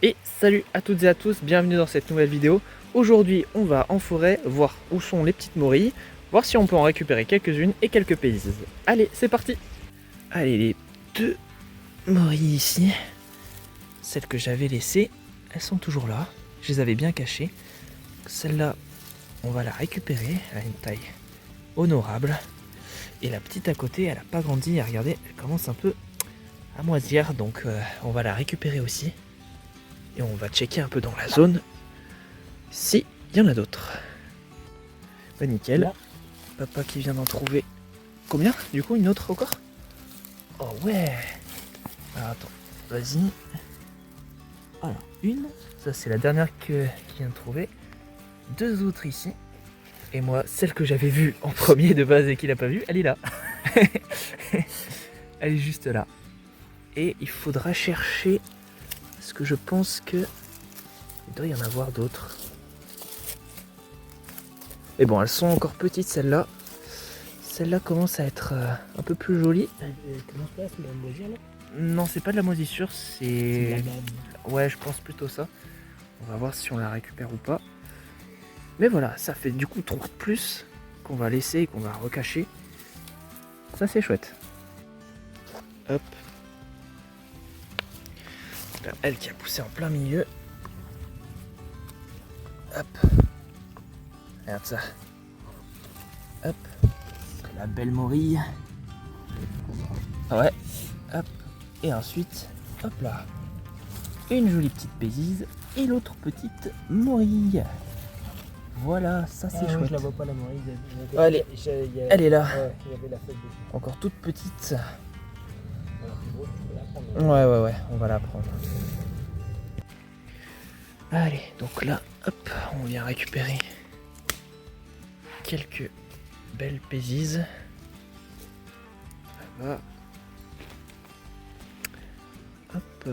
Et salut à toutes et à tous, bienvenue dans cette nouvelle vidéo. Aujourd'hui on va en forêt voir où sont les petites morilles, voir si on peut en récupérer quelques-unes et quelques pézizes. Allez, c'est parti. Allez, les deux morilles ici, celles que j'avais laissées, elles sont toujours là. Je les avais bien cachées. Celle-là, on va la récupérer, elle a une taille honorable. Et la petite à côté, elle n'a pas grandi, et regardez, elle commence un peu à moisir, donc on va la récupérer aussi. Et on va checker un peu dans la zone si il y en a d'autres. Bah nickel. Là. Papa qui vient d'en trouver. Combien? Du coup, une autre encore? Oh ouais. Alors attends, vas-y. Alors, une. Ça c'est la dernière qu'il vient de trouver. Deux autres ici. Et moi, celle que j'avais vue en premier de base et qu'il n'a pas vue, elle est là. Elle est juste là. Et il faudra chercher, parce que je pense que il doit y en avoir d'autres. Et bon, elles sont encore petites celles-là. Celle-là commence à être un peu plus jolie. Comment ça, c'est la moisir là? Non, c'est pas de la moisissure, c'est... Ouais, je pense plutôt ça. On va voir si on la récupère ou pas. Mais voilà, ça fait du coup 3 de plus qu'on va laisser et qu'on va recacher. Ça, c'est chouette. Hop. Là, elle qui a poussé en plein milieu. Hop. Regarde ça. Hop. La belle morille. Ouais. Hop. Et ensuite, hop là. Une jolie petite pézise et l'autre petite morille. Voilà, ça c'est chouette. Je la vois pas la morille. Ouais, elle est là. Ouais, il y avait la fête dessus. Encore toute petite. Alors, gros, tu peux la prendre. Ouais, on va la prendre. Allez, donc là, hop, on vient récupérer quelques belles pézises. Là-bas. Hop.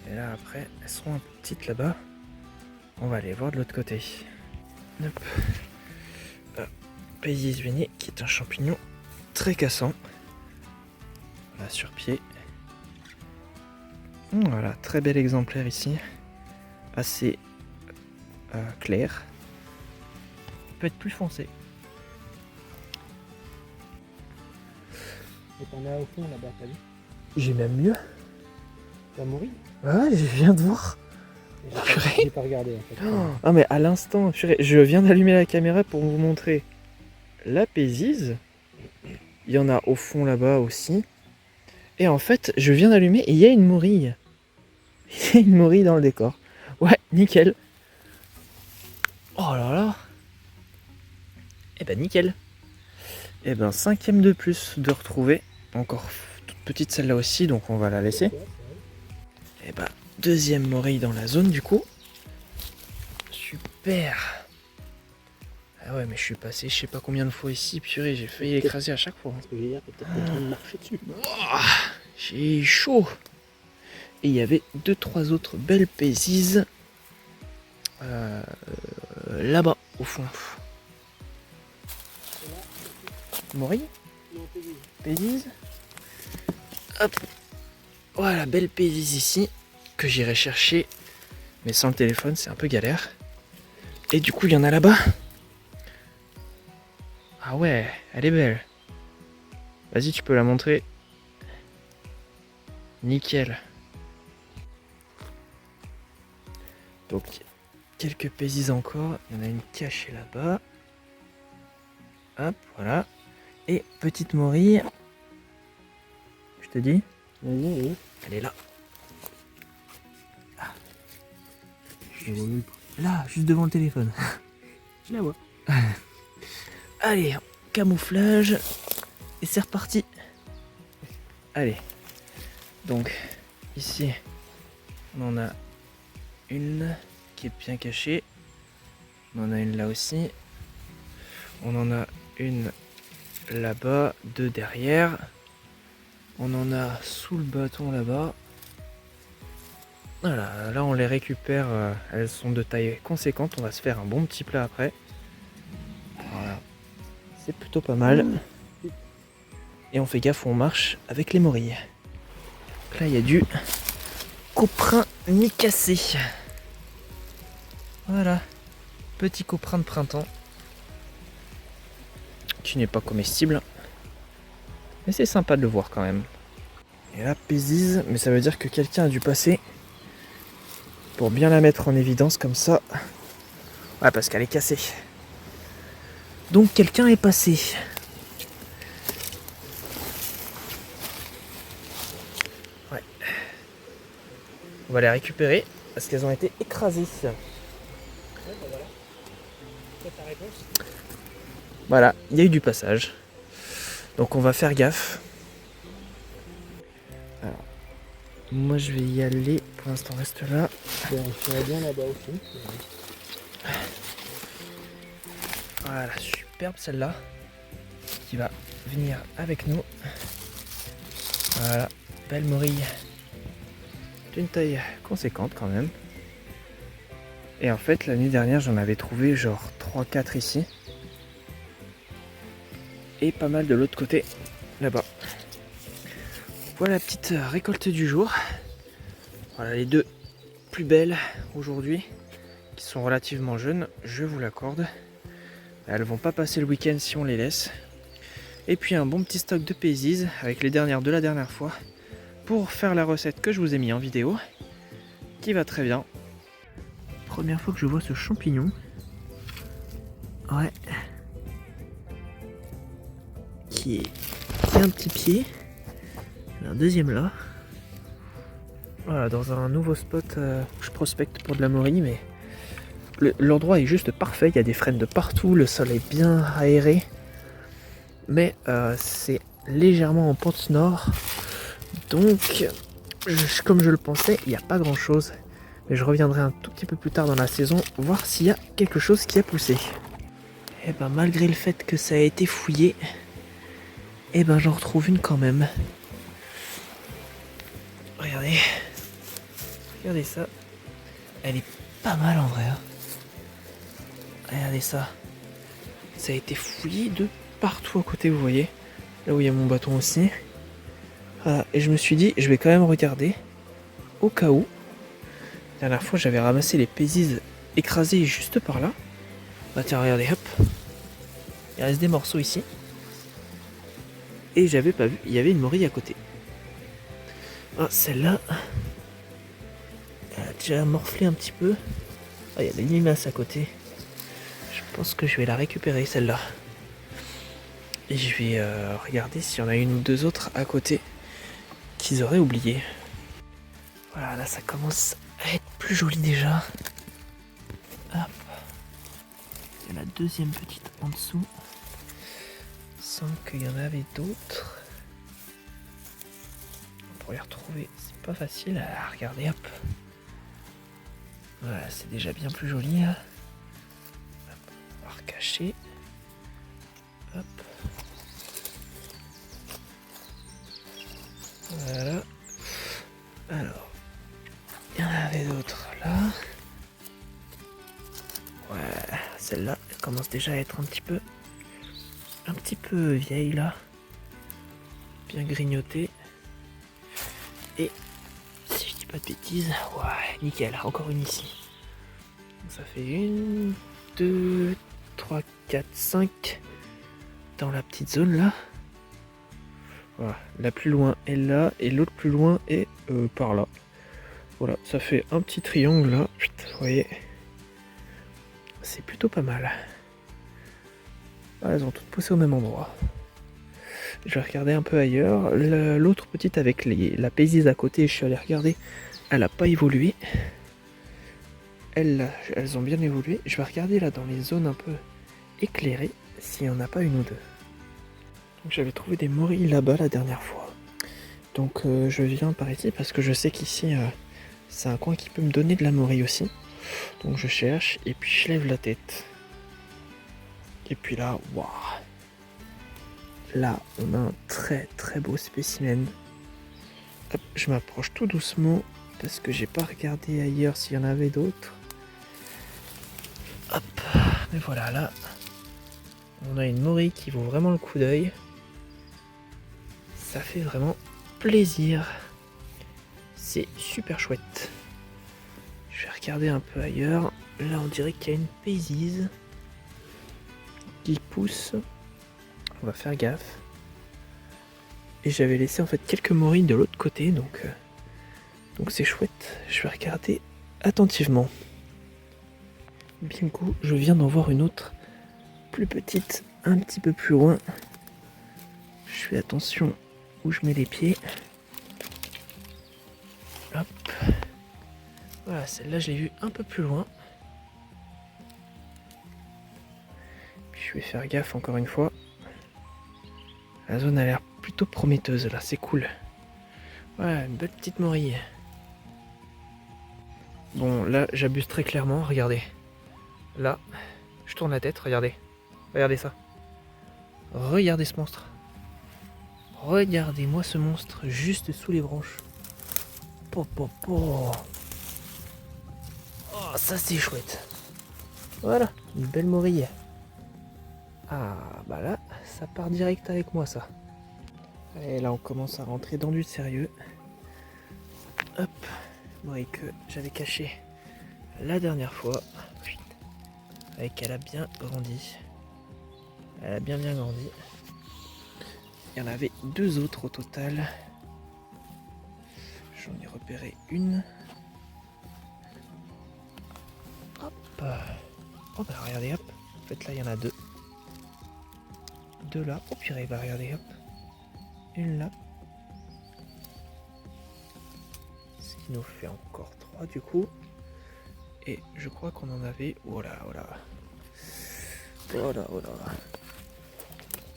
Et là, après, elles seront un peu petites là-bas. On va aller voir de l'autre côté. Hop. Pézise veiné, qui est un champignon très cassant. Voilà, sur pied. Voilà, très bel exemplaire ici. Assez clair. Il peut être plus foncé. Et t'en as au fond là-bas, t'as vu? J'ai même mieux. La morille? Ouais, je viens de voir. J'ai pas regardé en fait. Ah mais à l'instant, je viens d'allumer la caméra pour vous montrer la pézise. Il y en a au fond là-bas aussi. Et en fait, je viens d'allumer et il y a une morille. Il y a une morille dans le décor. Ouais, nickel. Oh là là. Eh ben nickel. Eh ben 5e de plus de retrouver. Encore toute petite celle-là aussi, donc on va la laisser. Eh ben 2e morille dans la zone du coup. Super. Ah ouais, mais je suis passé je sais pas combien de fois ici, purée, j'ai failli l'écraser à chaque fois. Parce que j'ai dire que peut-être en train de marcher dessus. Oh, j'ai chaud. Et il y avait 2-3 autres belles pézises là-bas au fond. Morille? Pézise? Hop. Voilà, belle pézise ici que j'irai chercher, mais sans le téléphone, c'est un peu galère. Et du coup, il y en a là-bas. Ah ouais, elle est belle. Vas-y, tu peux la montrer. Nickel. Donc, quelques pézises encore. Il y en a une cachée là-bas. Hop, voilà. Et petite morille. Je te dis. Vas-y. Elle est là. Ah. Je la vois même pas. Là, juste devant le téléphone. Je la vois. Allez, camouflage. Et c'est reparti. Allez. Donc, ici, on en a une qui est bien cachée. On en a une là aussi. On en a une là-bas, deux derrière. On en a sous le bâton là-bas. Voilà, là on les récupère, elles sont de taille conséquente, on va se faire un bon petit plat après. Voilà, c'est plutôt pas mal. Et on fait gaffe où on marche avec les morilles. Donc là il y a du coprin micacé. Voilà, petit coprin de printemps. Qui n'est pas comestible. Mais c'est sympa de le voir quand même. Et là, Pézize, mais ça veut dire que quelqu'un a dû passer pour bien la mettre en évidence comme ça. Ouais, parce qu'elle est cassée. Donc quelqu'un est passé. Ouais. On va les récupérer parce qu'elles ont été écrasées. Voilà, il y a eu du passage. Donc on va faire gaffe. Alors, moi je vais y aller. Pour l'instant, reste là. Je serais bien là-bas aussi. Voilà, superbe celle-là. Qui va venir avec nous. Voilà, belle morille. D'une taille conséquente quand même. Et en fait, l'année dernière, j'en avais trouvé genre 3-4 ici. Et pas mal de l'autre côté, là-bas. Voilà la petite récolte du jour. Voilà les deux plus belles aujourd'hui, qui sont relativement jeunes, je vous l'accorde. Elles vont pas passer le week-end si on les laisse. Et puis un bon petit stock de Pézize avec les dernières de la dernière fois pour faire la recette que je vous ai mis en vidéo, qui va très bien. Première fois que je vois ce champignon. Ouais. Qui a un petit pied. Un deuxième là. Voilà, dans un nouveau spot où je prospecte pour de la morille, mais l'endroit est juste parfait. Il y a des frênes de partout, le sol est bien aéré, mais c'est légèrement en pente nord, donc comme je le pensais, il n'y a pas grand chose. Mais je reviendrai un tout petit peu plus tard dans la saison voir s'il y a quelque chose qui a poussé. Et ben malgré le fait que ça a été fouillé, et ben j'en retrouve une quand même. Regardez. Regardez ça. Elle est pas mal en vrai. Hein. Regardez ça. Ça a été fouillé de partout à côté, vous voyez. Là où il y a mon bâton aussi. Voilà. Et je me suis dit, je vais quand même regarder. Au cas où. La dernière fois, j'avais ramassé les Pézize écrasés juste par là. Bah tiens, regardez, hop. Il reste des morceaux ici. Et j'avais pas vu, il y avait une morille à côté. Ah, celle-là. Elle a déjà morflé un petit peu. Ah, il y a des limaces à côté. Je pense que je vais la récupérer, celle-là. Et je vais regarder s'il y en a une ou deux autres à côté qu'ils auraient oublié. Voilà, là ça commence à être plus joli déjà. Hop. Il y a la deuxième petite en dessous. Il semble qu'il y en avait d'autres. Pour les retrouver, c'est pas facile. Ah, regardez, hop. Voilà, c'est déjà bien plus joli. Hop, on va recacher. Hop. Voilà. Alors, il y en avait d'autres là. Ouais, celle-là, elle commence déjà à être un petit peu vieille là. Bien grignotée. Et si je dis pas de bêtises, ouais, nickel, encore une ici. Donc ça fait 1, 2, 3, 4, 5 dans la petite zone là. Voilà, la plus loin est là et l'autre plus loin est par là. Voilà, ça fait un petit triangle là. Vous voyez, c'est plutôt pas mal. Ah, elles ont toutes poussé au même endroit. Je vais regarder un peu ailleurs. L'autre petite avec la Pézize à côté, je suis allé regarder. Elle n'a pas évolué. Elles ont bien évolué. Je vais regarder là dans les zones un peu éclairées s'il n'y en a pas une ou deux. Donc j'avais trouvé des morilles là-bas la dernière fois. Donc je viens par ici parce que je sais qu'ici c'est un coin qui peut me donner de la morille aussi. Donc je cherche et puis je lève la tête. Et puis là, waouh! Là, on a un très très beau spécimen. Hop, je m'approche tout doucement parce que j'ai pas regardé ailleurs s'il y en avait d'autres. Hop, mais voilà, là, on a une morille qui vaut vraiment le coup d'œil. ça fait vraiment plaisir. C'est super chouette. Je vais regarder un peu ailleurs. Là, on dirait qu'il y a une paisise qui pousse. On va faire gaffe. Et j'avais laissé en fait quelques morilles de l'autre côté, donc c'est chouette. Je vais regarder attentivement. Bingo, je viens d'en voir une autre, plus petite, un petit peu plus loin. Je fais attention où je mets les pieds. Hop. Voilà, celle-là je l'ai vue un peu plus loin. Puis je vais faire gaffe encore une fois. La zone a l'air plutôt prometteuse là, c'est cool. Voilà, une belle petite morille. Bon, là j'abuse très clairement, regardez. Là, je tourne la tête, regardez. Regardez ça. Regardez ce monstre. Regardez-moi ce monstre juste sous les branches. Oh, ça c'est chouette. Voilà, une belle morille. Ah, bah là, ça part direct avec moi ça. Et là on commence à rentrer dans du sérieux. Hop, morille que j'avais cachée la dernière fois. Et qu'elle a bien grandi. Elle a bien grandi. Il y en avait 2 autres au total. J'en ai repéré une. Hop. Oh bah regardez, hop. En fait là il y en a 2. 2 là. Oh purée, bah regardez, hop. Une là. Ce qui nous fait encore 3 du coup. Et je crois qu'on en avait... Voilà.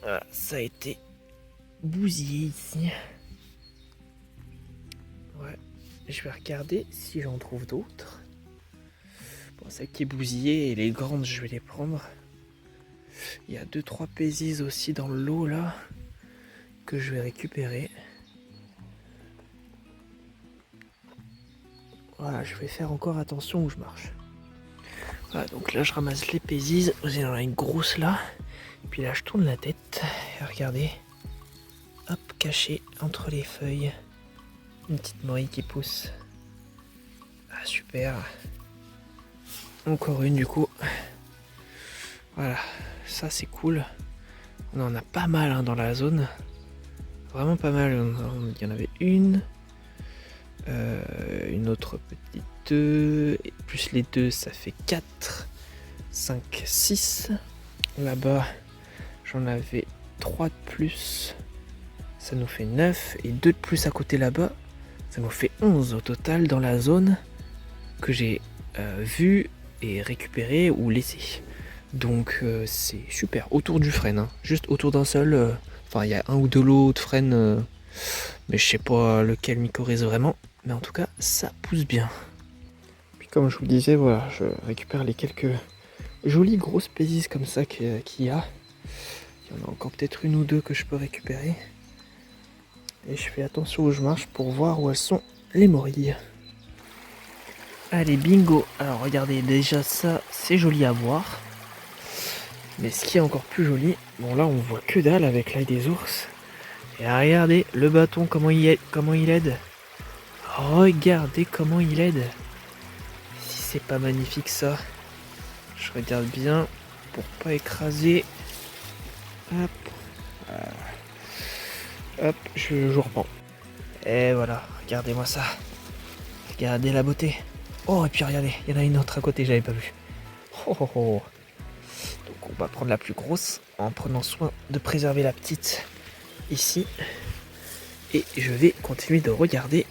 Voilà, ça a été bousillé ici. Ouais, je vais regarder si j'en trouve d'autres. Bon, celle qui est bousillée et les grandes, je vais les prendre. Il y a 2-3 pésises aussi dans le lot là que je vais récupérer. Voilà, je vais faire encore attention où je marche. Voilà, donc là je ramasse les pésises. Il y en a une grosse là. Puis là je tourne la tête. Et regardez. Hop, caché entre les feuilles. Une petite morille qui pousse. Ah super. Encore une du coup. Voilà, ça c'est cool. On en a pas mal hein, dans la zone. Vraiment pas mal. Il y en avait une. Une autre petite 2, et plus les 2 ça fait 4, 5, 6. Là-bas j'en avais 3 de plus, ça nous fait 9, et 2 de plus à côté là-bas, ça nous fait 11 au total dans la zone que j'ai vu et récupéré ou laissé. Donc c'est super, autour du frêne, hein. Juste autour d'un seul, enfin il y a un ou deux lots de frêne, mais je sais pas lequel mycorhize vraiment. Mais en tout cas, ça pousse bien. Puis comme je vous le disais, voilà, je récupère les quelques jolies grosses pésises comme ça qu'il y a. Il y en a encore peut-être une ou deux que je peux récupérer. Et je fais attention où je marche pour voir où elles sont les morilles. Allez, bingo. Alors regardez, déjà ça, c'est joli à voir. Mais ce qui est encore plus joli, bon là on voit que dalle avec l'œil des ours. Et regardez le bâton, comment il aide. Regardez comment il aide. Si c'est pas magnifique ça. Je regarde bien pour pas écraser. Hop. Hop, je reprends. Et voilà, regardez-moi ça. Regardez la beauté. Oh, et puis regardez, il y en a une autre à côté, j'avais pas vu. Donc on va prendre la plus grosse en prenant soin de préserver la petite ici. Et je vais continuer de regarder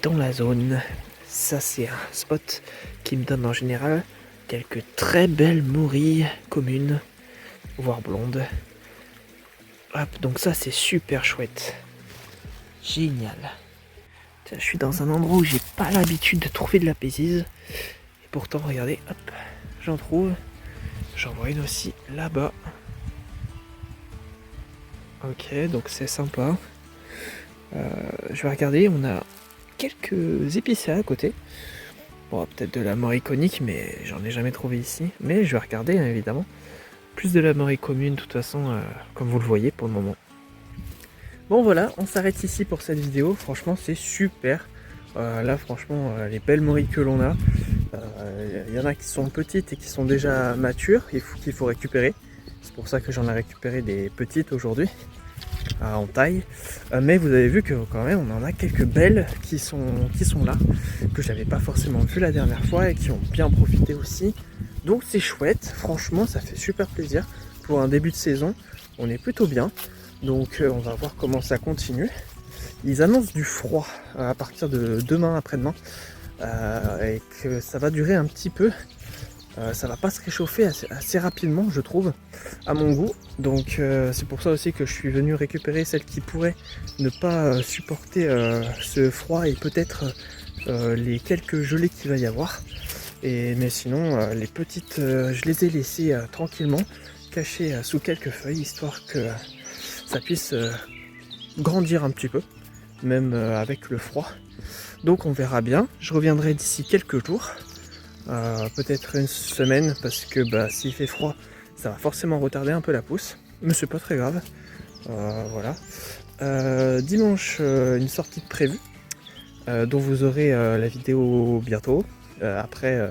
dans la zone. Ça c'est un spot qui me donne en général quelques très belles morilles communes, voire blondes. Hop, donc ça c'est super chouette. Génial. Tiens, je suis dans un endroit où j'ai pas l'habitude de trouver de la pésise. Et pourtant regardez, hop, j'en trouve. J'en vois une aussi là-bas. Ok, donc c'est sympa. Je vais regarder, on a quelques épicéas à côté. Bon, peut-être de la morille conique, mais j'en ai jamais trouvé ici. Mais je vais regarder, hein, évidemment. Plus de la morille commune, de toute façon, comme vous le voyez pour le moment. Bon voilà, on s'arrête ici pour cette vidéo. Franchement, c'est super. Là, franchement, les belles morilles que l'on a. Il y en a qui sont petites et qui sont déjà matures, qu'il faut récupérer. C'est pour ça que j'en ai récupéré des petites aujourd'hui, en taille. Mais vous avez vu que quand même, on en a quelques belles qui sont là, que j'avais pas forcément vu la dernière fois et qui ont bien profité aussi. Donc c'est chouette, franchement, ça fait super plaisir. Pour un début de saison, on est plutôt bien. Donc on va voir comment ça continue. Ils annoncent du froid à partir de demain après-demain et que ça va durer un petit peu. Ça va pas se réchauffer assez rapidement, je trouve, à mon goût. Donc c'est pour ça aussi que je suis venu récupérer celles qui pourraient ne pas supporter ce froid et peut-être les quelques gelées qu'il va y avoir. Mais sinon, les petites, je les ai laissées tranquillement, cachées sous quelques feuilles, histoire que ça puisse grandir un petit peu, même avec le froid. Donc on verra bien. Je reviendrai d'ici quelques jours, peut-être une semaine, parce que s'il fait froid, ça va forcément retarder un peu la pousse, mais c'est pas très grave. Voilà. Dimanche, une sortie de prévue, dont vous aurez la vidéo bientôt, après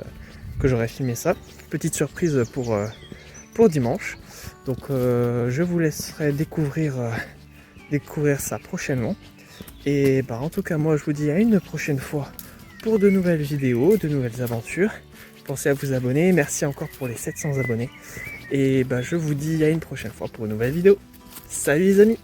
que j'aurai filmé ça. Petite surprise pour dimanche. Donc je vous laisserai découvrir ça prochainement. Et en tout cas, moi je vous dis à une prochaine fois pour de nouvelles vidéos, de nouvelles aventures. Pensez à vous abonner. Merci encore pour les 700 abonnés. Et je vous dis à une prochaine fois pour une nouvelle vidéo. Salut les amis!